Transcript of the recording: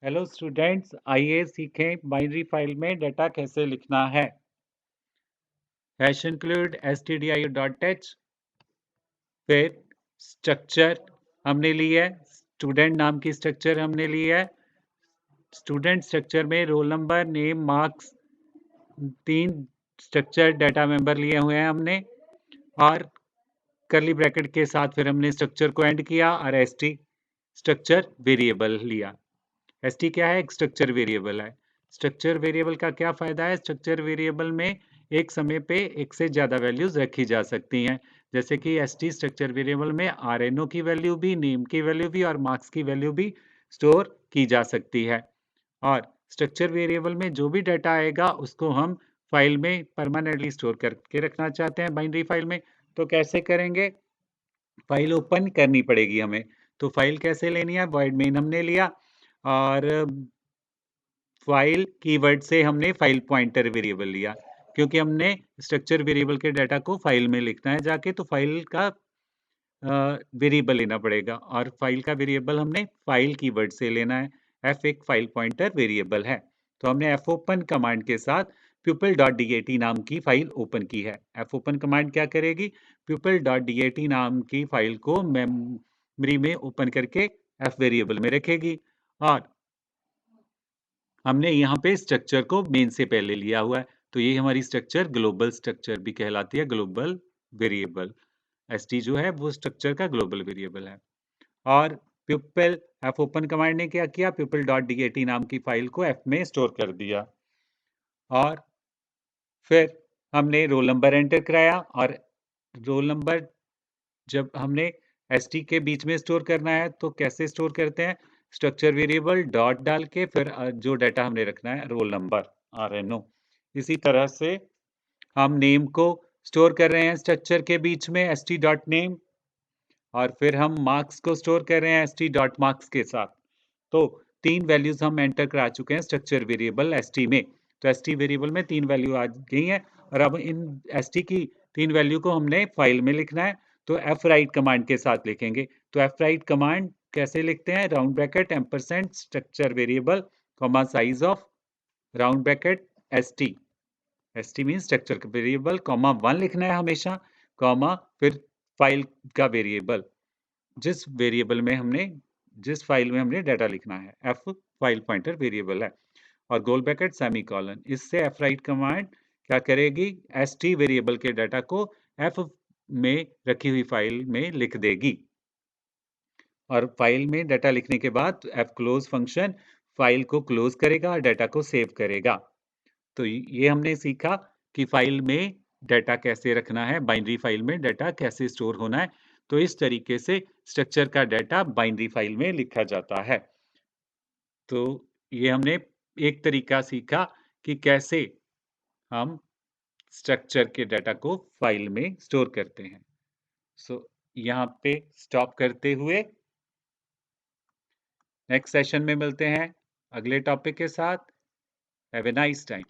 Hello students, आइए सीखें binary file में डाटा कैसे लिखना है। हैश इंक्लूड stdio.h, फिर स्ट्रक्चर हमने ली है, स्टूडेंट नाम की स्ट्रक्चर हमने ली है। स्टूडेंट स्ट्रक्चर में roll number, name, marks, 3 structure data member लिए हुए हैं हमने, और कर्ली ब्रैकेट के साथ फिर हमने स्ट्रक्चर को एंड किया और st स्ट्रक्चर वेरिएबल लिया। st क्या है? एक स्ट्रक्चर वेरिएबल है। स्ट्रक्चर वेरिएबल का क्या फायदा है? स्ट्रक्चर वेरिएबल में एक समय पे एक से ज्यादा वैल्यूज रखी जा सकती हैं। जैसे कि st स्ट्रक्चर वेरिएबल में rno की वैल्यू भी, नेम की वैल्यू भी और मार्क्स की वैल्यू भी स्टोर की जा सकती है। और स्ट्रक्चर वेरिएबल में जो भी डाटा आएगा उसको हम फाइल में परमानेंटली स्टोर करके रखना चाहते हैं बाइनरी फाइल में। तो कैसे करेंगे? फाइल ओपन करनी पड़ेगी हमें। तो फाइल कैसे लेनी है? वॉइड मेन हमने लिया और फाइल कीवर्ड से हमने फाइल पॉइंटर वेरिएबल लिया, क्योंकि हमने स्ट्रक्चर वेरिएबल के डाटा को फाइल में लिखना है जाके, तो फाइल का वेरिएबल लेना पड़ेगा और फाइल का वेरिएबल हमने फाइल कीवर्ड से लेना है। f एक फाइल पॉइंटर वेरिएबल है, तो हमने fopen कमांड के साथ pupil.dat नाम की फाइल ओपन की है। fopen कमांड क्या करेगी? pupil.dat नाम की फाइल को मेमोरी में ओपन करके f वेरिएबल में रखेगी। और हमने यहाँ पे स्ट्रक्चर को मेन से पहले लिया हुआ है, तो ये हमारी स्ट्रक्चर ग्लोबल स्ट्रक्चर भी कहलाती है, ग्लोबल वेरिएबल। st जो है वो स्ट्रक्चर का ग्लोबल वेरिएबल है। और pupil fopen कमांड ने क्या किया? pupil.dat नाम की फाइल को f में स्टोर कर दिया और फिर हमने रोल नंबर एंटर कराया। और रोल नंबर जब हमने st के बीच में स्टोर करना है तो कैसे स्टोर करते हैं? स्ट्रक्चर वेरिएबल डॉट डाल के फिर जो डाटा हमने रखना है रोल नंबर rno। इसी तरह से हम नेम को स्टोर कर रहे हैं स्ट्रक्चर के बीच में st.name, और फिर हम मार्क्स को स्टोर कर रहे हैं st.marks के साथ। तो 3 वैल्यूज हम एंटर करा चुके हैं स्ट्रक्चर वेरिएबल st में। तो st वेरिएबल में 3 वैल्यू आ गई हैं और अब इन st की 3 वैल्यू को हमने फाइल में लिखना है, तो fwrite कमांड के साथ लिखेंगे। तो fwrite कमांड कैसे लिखते हैं? Round bracket ampersand structure variable comma size of round bracket st mean structure variable comma 1 लिखना है हमेशा, कॉमा फिर फाइल का वेरिएबल, जिस वेरिएबल में हमने जिस फाइल में हमने डाटा लिखना है, f फाइल पॉइंटर वेरिएबल है, और गोल ब्रैकेट सेमीकोलन। इससे fwrite कमांड क्या करेगी? st वेरिएबल के डाटा को f में रखी हुई फाइल में लिख देगी, और फाइल में डाटा लिखने के बाद fclose फंक्शन फाइल को क्लोज करेगा और डाटा को सेव करेगा। तो ये हमने सीखा कि फाइल में डाटा कैसे रखना है, बाइनरी फाइल में डाटा कैसे स्टोर होना है। तो इस तरीके से स्ट्रक्चर का डाटा बाइनरी फाइल में लिखा जाता है। तो ये हमने एक तरीका सीखा कि कैसे हम स्ट्रक्चर के डाटा को फाइल में स्टोर करते हैं। सो यहाँ पे स्टॉप करते हुए नेक्स्ट सेशन में मिलते हैं अगले टॉपिक के साथ। Have a nice time.